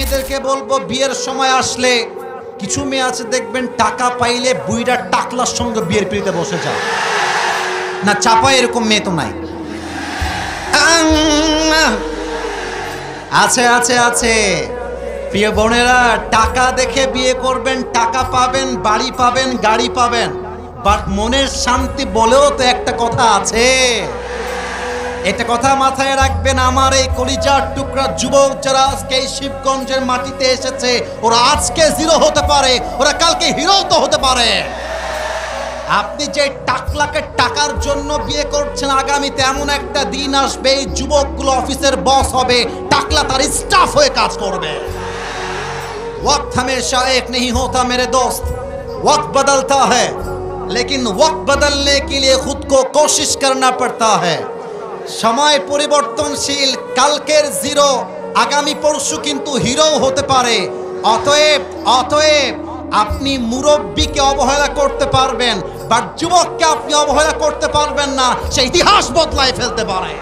মেয়েদেরকে বলবো বিয়ের সময় আসলে কিছু মেয়ে আছে দেখবেন টাকা পাইলে বুইড়া টাকলার সঙ্গে বিয়ের পিড়িতে বসে যায় না, চাপায় এরকম মেয়ে তো নাই। আছে আছে আছে। প্রিয় বোনেরা, টাকা দেখে বিয়ে করবেন, টাকা পাবেন, বাড়ি পাবেন, গাড়ি পাবেন, বাট মনের শান্তি বলেও তো একটা কথা আছে। এটা কথা মাথায় রাখবেন। আমার এই কলিজার টুকরা যুবক যারা আজকে এই শিবগঞ্জের মাটিতে এসেছে, ওরা আজকে জিরো হতে পারে, ওরা কালকে হিরো তো হতে পারে। আপনি যে টাকলাকে টাকার জন্য বিয়ে করছেন, আগামীতে এমন একটা দিন আসবে এই যুবকগুলো অফিসের বস হবে, টাকলা তার স্টাফ হয়ে কাজ করবে। वक्त हमेशा एक नहीं होता मेरे दोस्त, वक्त बदलता है, लेकिन वक्त बदलने के लिए खुद को कोशिश करना पड़ता है। समय পরিবর্তনশীল, কালকের জিরো আগামী পরশু কিন্তু হিরো হতে পারে। অতএব আপনি মুরব্বীকে অবহেলা করতে পারবেন, বাট যুবককে আপনি অবহেলা করতে পারবেন না, সে ইতিহাস বদলায় ফেলতে পারে।